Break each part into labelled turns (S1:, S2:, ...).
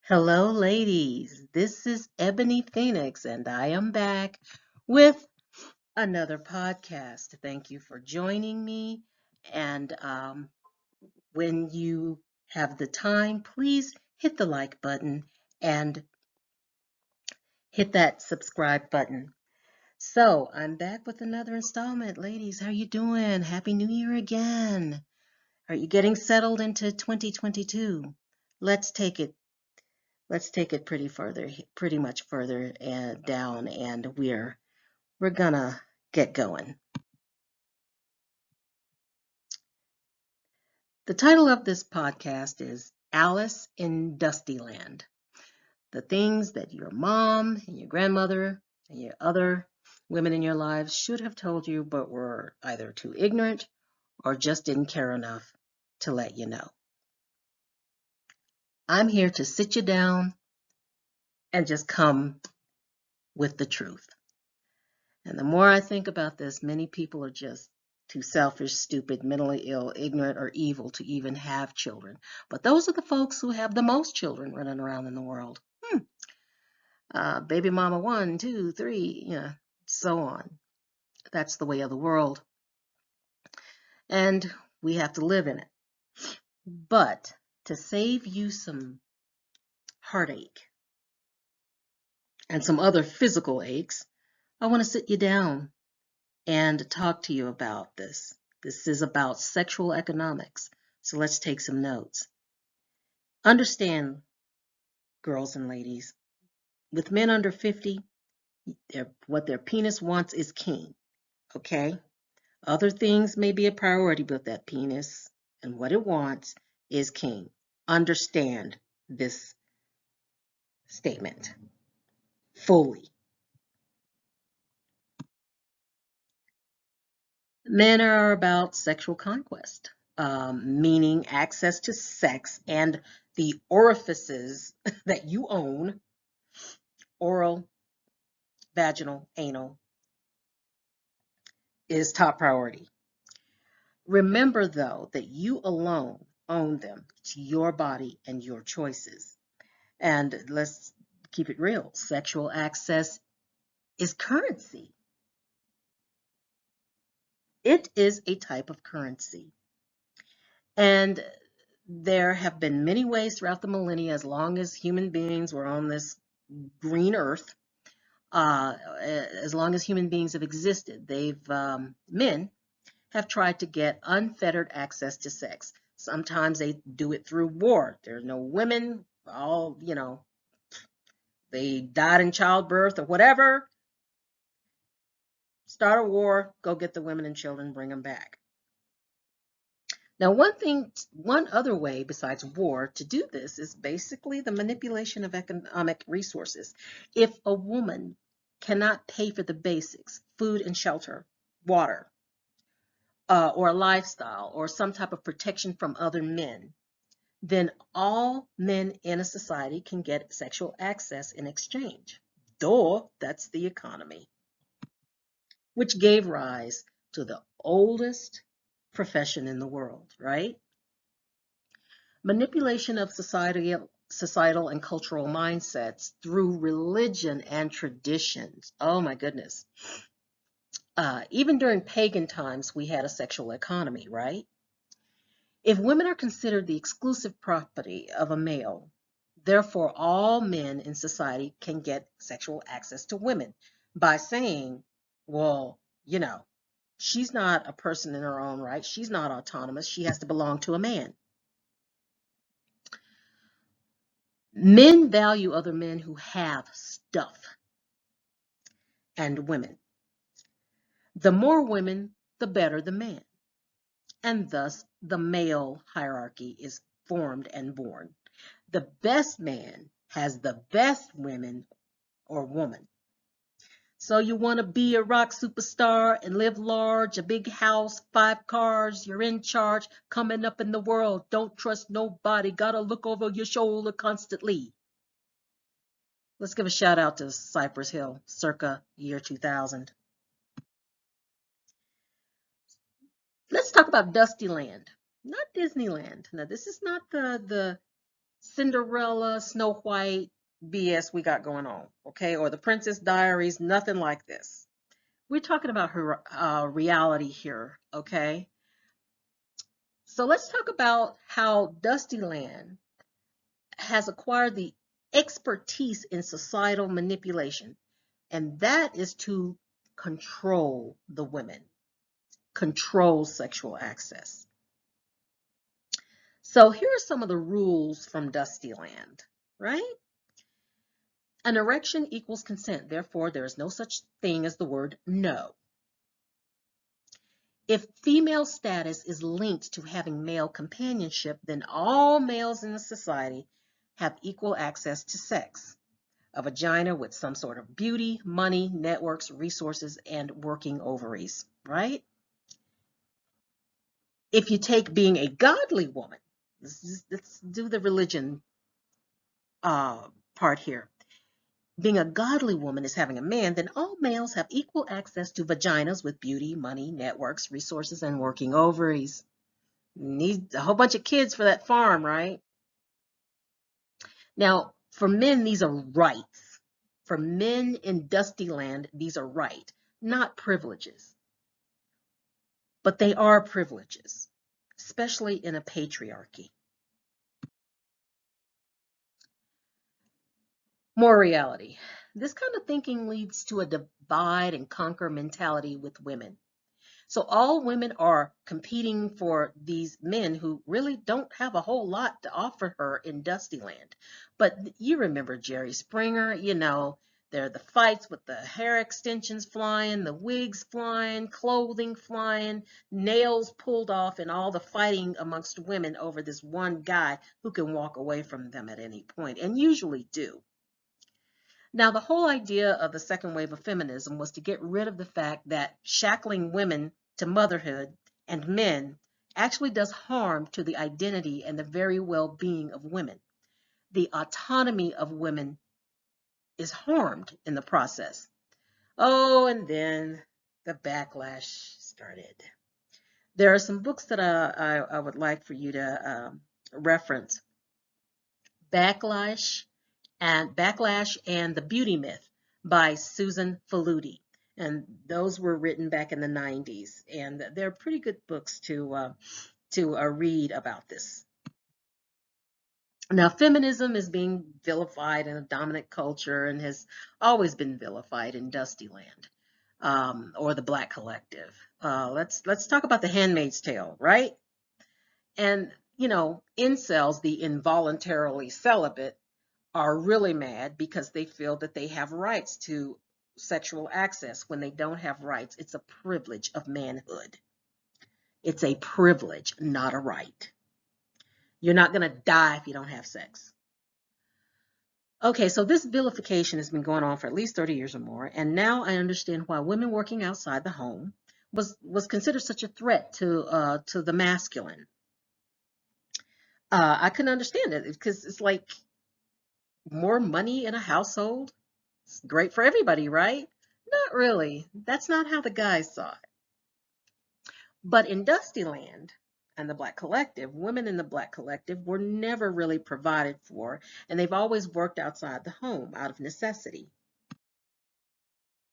S1: Hello, ladies. This is Ebony Phoenix, and I am back with another podcast. Thank you for joining me. And when you have the time, please hit the like button and hit that subscribe button. So I'm back with another installment, ladies. How you doing? Happy New Year again. Are you getting settled into 2022? Let's take it pretty much further down, and we're gonna get going. The title of this podcast is Alice in Dustyland. The things that your mom and your grandmother and your other women in your lives should have told you, but were either too ignorant or just didn't care enough to let you know. I'm here to sit you down and just come with the truth. And the more I think about this, many people are just too selfish, stupid, mentally ill, ignorant, or evil to even have children. But those are the folks who have the most children running around in the world. Baby mama 1, 2, 3, so on. That's the way of the world. And we have to live in it. But to save you some heartache and some other physical aches, I want to sit you down and talk to you about this. This is about sexual economics. So let's take some notes. Understand, girls and ladies, with men under 50, what their penis wants is king, okay? Other things may be a priority, but that penis and what it wants is king. Understand this statement fully. Men are about sexual conquest, meaning access to sex and the orifices that you own: oral, vaginal, anal, is top priority. Remember, though, that you alone own them. It's your body and your choices. And let's keep it real. Sexual access is currency. It is a type of currency. And there have been many ways throughout the millennia, as long as human beings were on this green earth, as long as human beings have existed, men have tried to get unfettered access to sex. Sometimes they do it through war. There are no women, they died in childbirth or whatever. Start a war, go get the women and children, bring them back. Now, one other way besides war to do this is basically the manipulation of economic resources. If a woman cannot pay for the basics, food and shelter, water, or a lifestyle, or some type of protection from other men, then all men in a society can get sexual access in exchange. Duh, that's the economy, which gave rise to the oldest profession in the world, right? Manipulation of societal and cultural mindsets through religion and traditions. Oh my goodness. Even during pagan times, we had a sexual economy, right? If women are considered the exclusive property of a male, therefore all men in society can get sexual access to women by saying, well, she's not a person in her own right. She's not autonomous. She has to belong to a man. Men value other men who have stuff, and women. The more women, the better the man. And thus the male hierarchy is formed and born. The best man has the best women or woman. So you want to be a rock superstar and live large, a big house, 5 cars, you're in charge, coming up in the world, don't trust nobody, gotta look over your shoulder constantly. Let's give a shout out to Cypress Hill, circa year 2000. Let's talk about Dustyland, not Disneyland. Now, this is not the Cinderella, Snow White BS we got going on, okay? Or the Princess Diaries, nothing like this. We're talking about her reality here, okay? So let's talk about how Dustyland has acquired the expertise in societal manipulation, and that is to control the women, control sexual access. So here are some of the rules from Dustyland, right? An erection equals consent. Therefore, there is no such thing as the word no. If female status is linked to having male companionship, then all males in the society have equal access to sex. A vagina with some sort of beauty, money, networks, resources, and working ovaries, right? If you take being a godly woman, let's do the religion part here. Being a godly woman is having a man, then all males have equal access to vaginas with beauty, money, networks, resources, and working ovaries. Need a whole bunch of kids for that farm, right? Now, for men, these are rights. For men in Dustyland, these are right, not privileges. But they are privileges, especially in a patriarchy. More reality. This kind of thinking leads to a divide and conquer mentality with women. So all women are competing for these men who really don't have a whole lot to offer her in Dustyland. But you remember Jerry Springer, there are the fights with the hair extensions flying, the wigs flying, clothing flying, nails pulled off, and all the fighting amongst women over this one guy who can walk away from them at any point, and usually do. Now, the whole idea of the second wave of feminism was to get rid of the fact that shackling women to motherhood and men actually does harm to the identity and the very well-being of women. The autonomy of women is harmed in the process. Oh, and then the backlash started. There are some books that I would like for you to reference. Backlash and the Beauty Myth by Susan Faludi. And those were written back in the 90s. And they're pretty good books to read about this. Now, feminism is being vilified in a dominant culture and has always been vilified in Dustyland, or the Black collective. Let's talk about The Handmaid's Tale, right? And, incels, the involuntarily celibate, are really mad because they feel that they have rights to sexual access when they don't have rights. It's a privilege of manhood. It's a privilege, not a right. You're not going to die if you don't have sex. Okay, so this vilification has been going on for at least 30 years or more, and now I understand why women working outside the home was considered such a threat to the masculine. I couldn't understand it because it's like more money in a household. It's great for everybody, right? Not really. That's not how the guys saw it. But in Dustyland and the Black collective, women in the Black collective were never really provided for, and they've always worked outside the home out of necessity.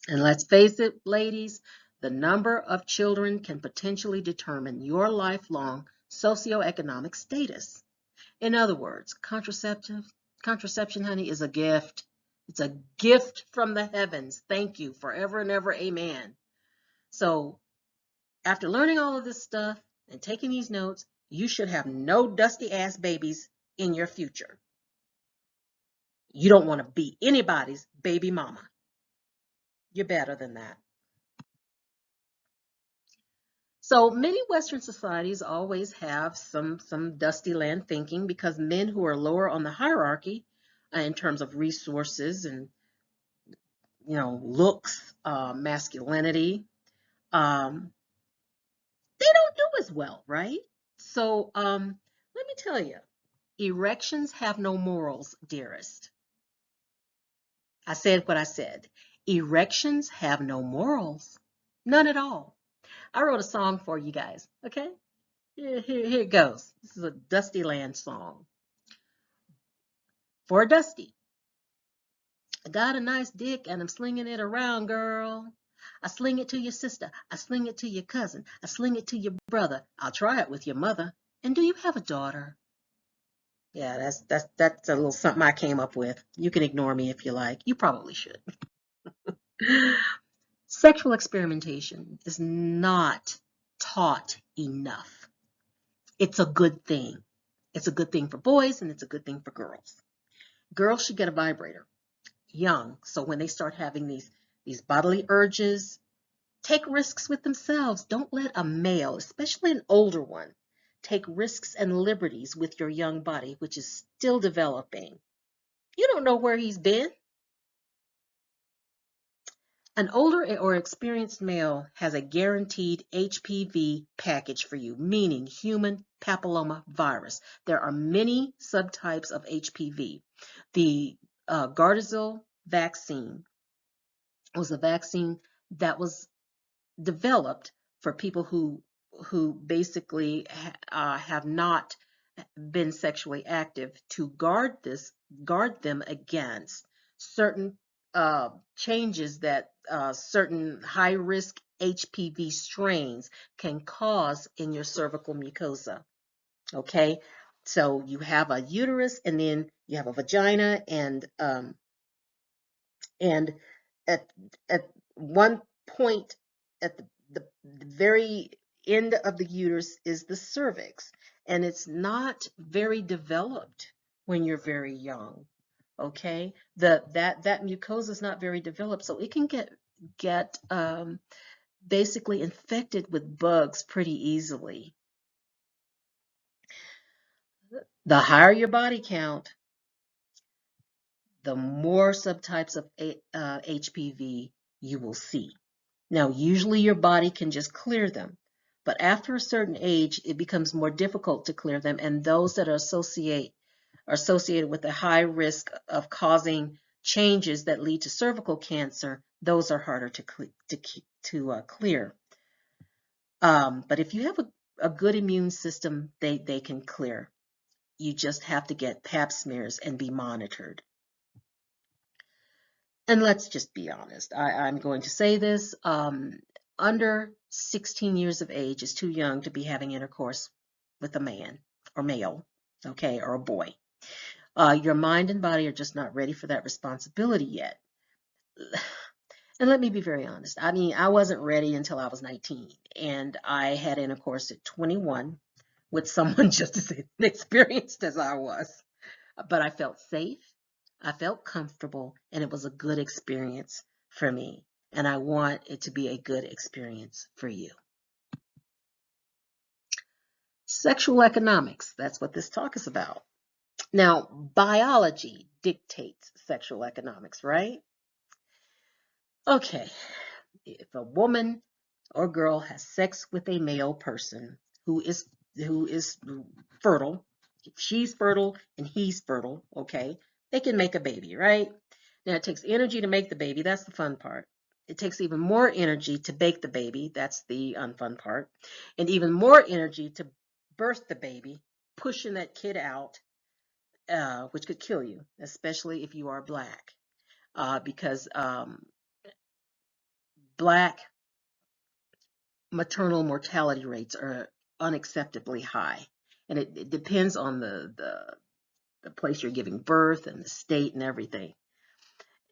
S1: And let's face it, ladies, the number of children can potentially determine your lifelong socioeconomic status. In other words, contraception, honey, is a gift. It's a gift from the heavens. Thank you, forever and ever, amen. So after learning all of this stuff and taking these notes, you should have no dusty ass babies in your future. You don't want to be anybody's baby mama. You're better than that. So many Western societies always have some Dustyland thinking because men who are lower on the hierarchy in terms of resources and looks, masculinity, they don't do as well, right? So let me tell you, erections have no morals, dearest. I said what I said. Erections have no morals. None at all. I wrote a song for you guys, okay? Here it goes. This is a Dustyland song. For Dusty, I got a nice dick and I'm slinging it around, girl. I sling it to your sister. I sling it to your cousin. I sling it to your brother. I'll try it with your mother. And do you have a daughter? Yeah, that's a little something I came up with. You can ignore me if you like. You probably should. Sexual experimentation is not taught enough. It's a good thing. It's a good thing for boys and it's a good thing for girls. Girls should get a vibrator young, so when they start having these bodily urges, take risks with themselves. Don't let a male, especially an older one, take risks and liberties with your young body, which is still developing. You don't know where he's been. An older or experienced male has a guaranteed HPV package for you, meaning human papilloma virus. There are many subtypes of HPV. The Gardasil vaccine was a vaccine that was developed for people who basically have not been sexually active to guard them against certain changes that certain high risk HPV strains can cause in your cervical mucosa. Okay, so you have a uterus and then you have a vagina, and at at one point at the very end of the uterus is the cervix, and it's not very developed when you're very young. Okay, that mucosa is not very developed, so it can get basically infected with bugs pretty easily. The higher your body count, the more subtypes of HPV you will see. Now, usually your body can just clear them, but after a certain age, it becomes more difficult to clear them, and those that are associated with a high risk of causing changes that lead to cervical cancer, those are harder to clear. But if you have a good immune system, they can clear. You just have to get pap smears and be monitored. And let's just be honest. I'm going to say this. Under 16 years of age is too young to be having intercourse with a man or male, okay, or a boy. Your mind and body are just not ready for that responsibility yet. And let me be very honest. I mean, I wasn't ready until I was 19, and I had intercourse at 21 with someone just as inexperienced as I was. But I felt safe, I felt comfortable, and it was a good experience for me. And I want it to be a good experience for you. Sexual economics, that's what this talk is about. Now, biology dictates sexual economics, right? Okay, if a woman or girl has sex with a male person who is fertile, if she's fertile and he's fertile, okay, they can make a baby, right? Now it takes energy to make the baby, that's the fun part. It takes even more energy to bake the baby, that's the unfun part, and even more energy to birth the baby, pushing that kid out, which could kill you, especially if you are black, because black maternal mortality rates are unacceptably high. And it depends on the place you're giving birth and the state and everything.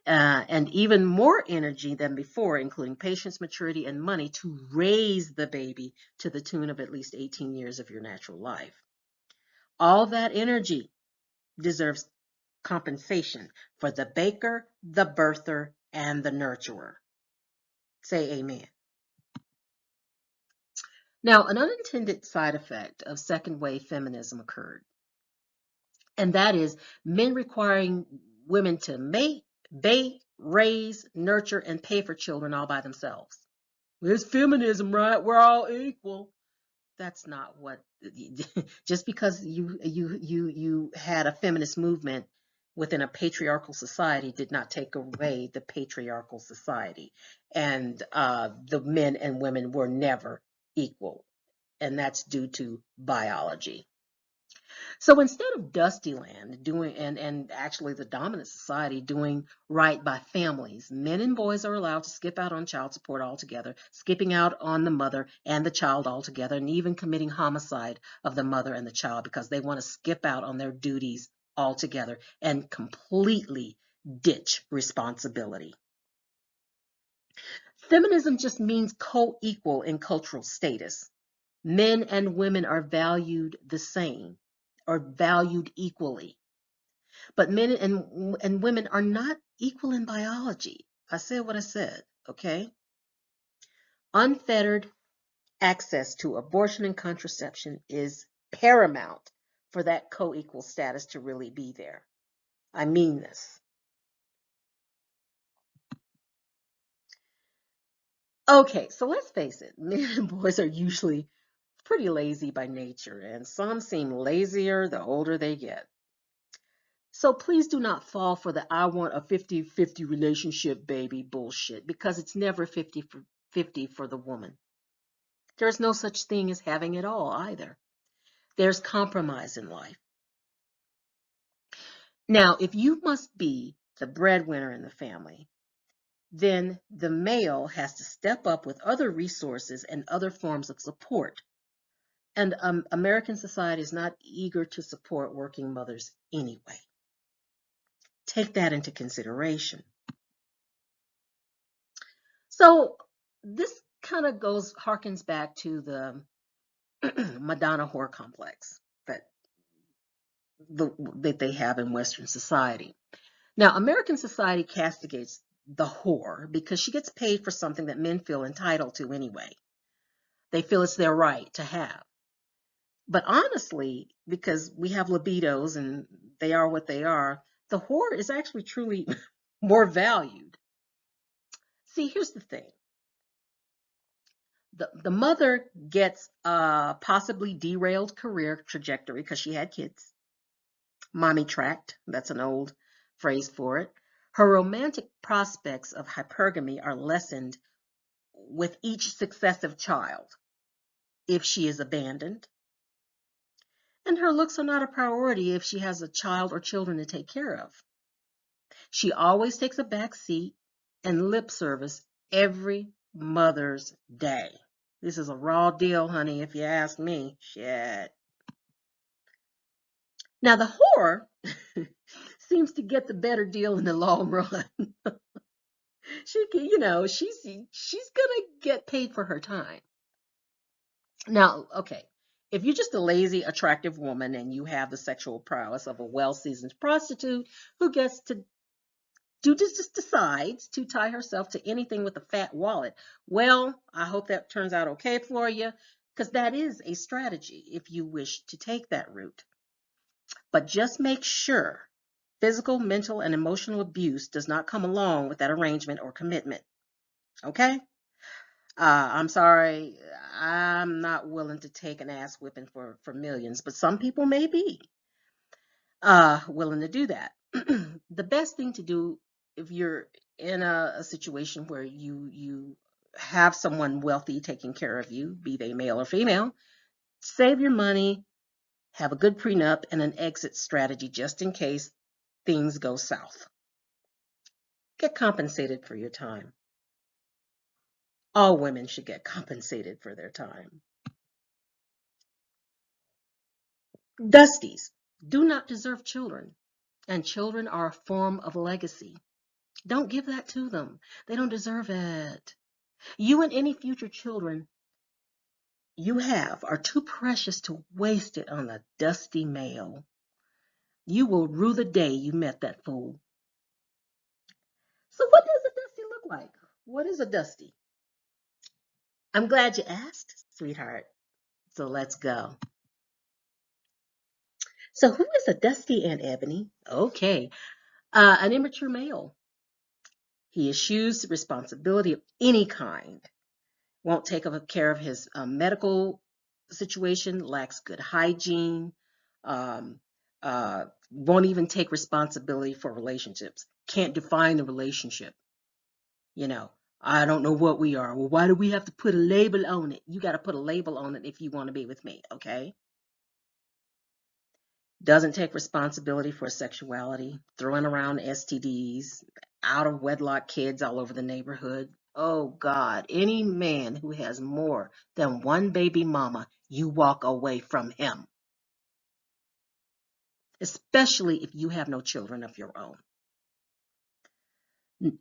S1: And even more energy than before, including patience, maturity, and money to raise the baby to the tune of at least 18 years of your natural life. All that energy deserves compensation for the baker, the birther, and the nurturer. Say amen. Now, an unintended side effect of second wave feminism occurred, and that is men requiring women to mate, bait, raise, nurture, and pay for children all by themselves. It's feminism, right? We're all equal. That's not what. Just because you had a feminist movement within a patriarchal society did not take away the patriarchal society, and the men and women were never equal, and that's due to biology. So instead of Dustyland doing and actually the dominant society doing right by families, men and boys are allowed to skip out on child support altogether, skipping out on the mother and the child altogether, and even committing homicide of the mother and the child because they want to skip out on their duties altogether and completely ditch responsibility. Feminism just means co-equal in cultural status. Men and women are valued the same or valued equally. But men and women are not equal in biology. I said what I said, okay? Unfettered access to abortion and contraception is paramount for that co-equal status to really be there. I mean this. Okay, so let's face it, men and boys are usually pretty lazy by nature, and some seem lazier the older they get. So please do not fall for the I want a 50-50 relationship baby bullshit because it's never 50-50 for the woman. There's no such thing as having it all either. There's compromise in life. Now, if you must be the breadwinner in the family, then the male has to step up with other resources and other forms of support. And American society is not eager to support working mothers anyway. Take that into consideration. So this kind of harkens back to the Madonna whore complex that they have in Western society. Now, American society castigates the whore because she gets paid for something that men feel entitled to anyway. They feel it's their right to have. But honestly, because we have libidos and they are what they are, the whore is actually truly more valued. See, here's the thing. The mother gets a possibly derailed career trajectory because she had kids. Mommy tracked, that's an old phrase for it. Her romantic prospects of hypergamy are lessened with each successive child if she is abandoned. And her looks are not a priority if she has a child or children to take care of. She always takes a back seat and lip service every Mother's Day. This is a raw deal, honey, if you ask me. Shit. Now, the whore seems to get the better deal in the long run. She can, she's gonna get paid for her time. Now, okay, if you're just a lazy, attractive woman and you have the sexual prowess of a well-seasoned prostitute who gets to just decides to tie herself to anything with a fat wallet, well, I hope that turns out okay for you, because that is a strategy if you wish to take that route. But just make sure physical, mental, and emotional abuse does not come along with that arrangement or commitment. Okay? I'm sorry, I'm not willing to take an ass whipping for millions, but some people may be willing to do that. The best thing to do if you're in a situation where you have someone wealthy taking care of you, be they male or female, save your money, have a good prenup, and an exit strategy just in case things go south. Get compensated for your time. All women should get compensated for their time. Dusties do not deserve children, and children are a form of legacy. Don't give that to them. They don't deserve it. You and any future children you have are too precious to waste it on a dusty male. You will rue the day you met that fool. So what does a dusty look like? What is a dusty? I'm glad you asked, sweetheart. So let's go. So who is a dusty, Aunt Ebony? Okay, an immature male. He eschews responsibility of any kind. Won't take care of his medical situation, lacks good hygiene, um, won't even take responsibility for relationships, can't define the relationship. I don't know what we are. Well, why do we have to put a label on it? You got to put a label on it if you want to be with me, okay? doesn't take responsibility for sexuality, throwing around STDs, out of wedlock kids all over the neighborhood. Oh God, any man who has more than one baby mama, you walk away from him, especially if you have no children of your own.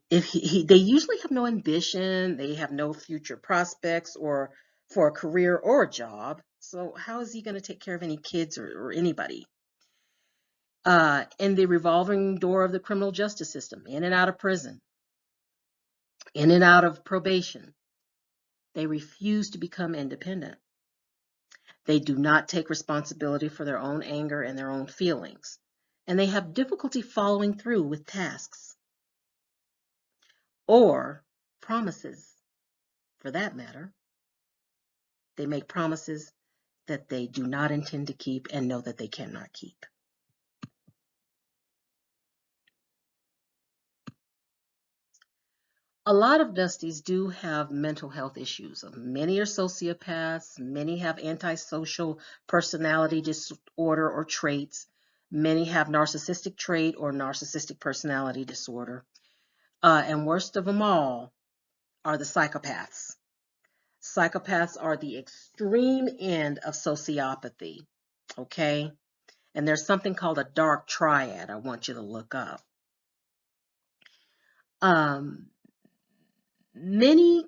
S1: If they usually have no ambition, they have no future prospects or for a career or a job. So how is he going to take care of any kids or anybody? In the revolving door of the criminal justice system, in and out of prison, in and out of probation, they refuse to become independent. They do not take responsibility for their own anger and their own feelings, and they have difficulty following through with tasks or promises, for that matter. They make promises that they do not intend to keep and know that they cannot keep. A lot of Dusties do have mental health issues. Many are sociopaths. Many have antisocial personality disorder or traits. Many have narcissistic trait or narcissistic personality disorder. And worst of them all are the psychopaths. Psychopaths are the extreme end of sociopathy, okay? And there's something called a dark triad I want you to look up. Many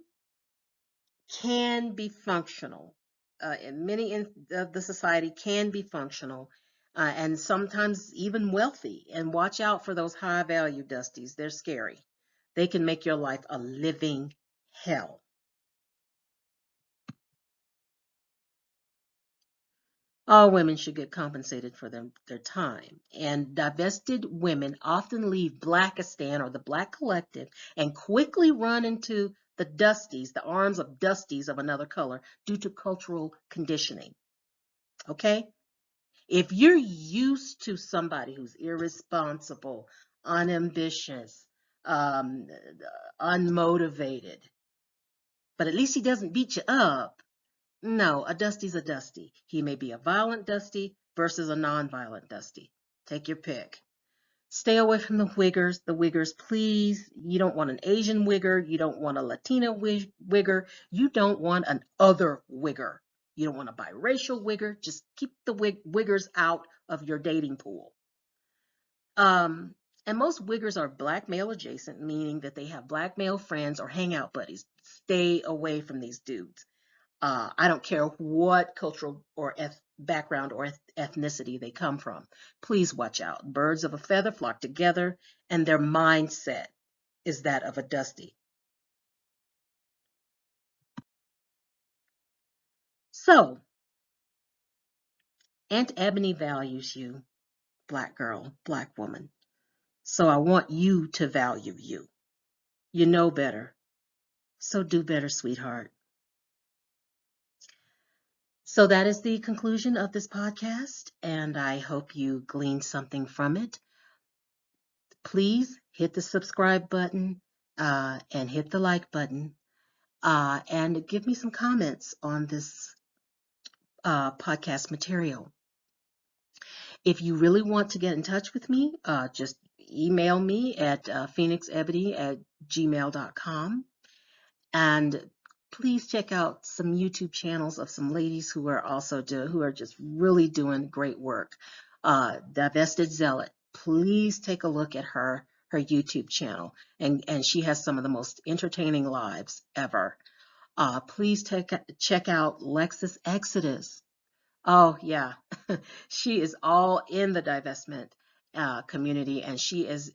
S1: can be functional. And many in the society can be functional and sometimes even wealthy. And watch out for those high value Dusties. They're scary. They can make your life a living hell. All women should get compensated for their time. And divested women often leave Blackistan or the Black Collective and quickly run into the Dusties, the arms of Dusties of another color, due to cultural conditioning. Okay? If you're used to somebody who's irresponsible, unambitious, um, unmotivated, but at least he doesn't beat you up. No, a Dusty's a Dusty. He may be a violent Dusty versus a non-violent Dusty. Take your pick. Stay away from the wiggers. The wiggers, please. You don't want an Asian wigger. You don't want a Latina wigger. You don't want an other wigger. You don't want a biracial wigger. Just keep the wiggers out of your dating pool. And most wiggers are black male adjacent, meaning that they have black male friends or hangout buddies. Stay away from these dudes. I don't care what cultural or background or ethnicity they come from. Please watch out. Birds of a feather flock together, and their mindset is that of a Dusty. So, Aunt Ebony values you, black girl, black woman. So I want you to value you. You know better. So do better, sweetheart. So that is the conclusion of this podcast, and I hope you gleaned something from it. Please hit the subscribe button and hit the like button and give me some comments on this podcast material. If you really want to get in touch with me, just email me at phoenixebony@gmail.com. And please check out some YouTube channels of some ladies who are also who are just really doing great work. Divested Zealot, please take a look at her YouTube channel, and she has some of the most entertaining lives ever. Please check out Lexus Exodus. Oh yeah, she is all in the divestment community, and she is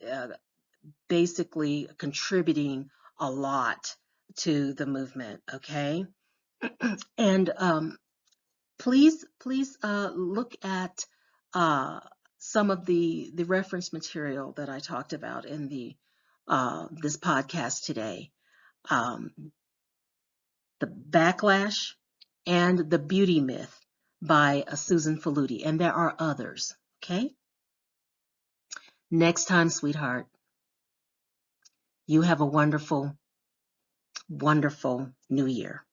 S1: basically contributing a lot to the movement. Okay, and please look at some of the reference material that I talked about in the this podcast today. The Backlash and the Beauty Myth by Susan Faludi, and there are others. Okay, next time, sweetheart, you have a wonderful, wonderful new year.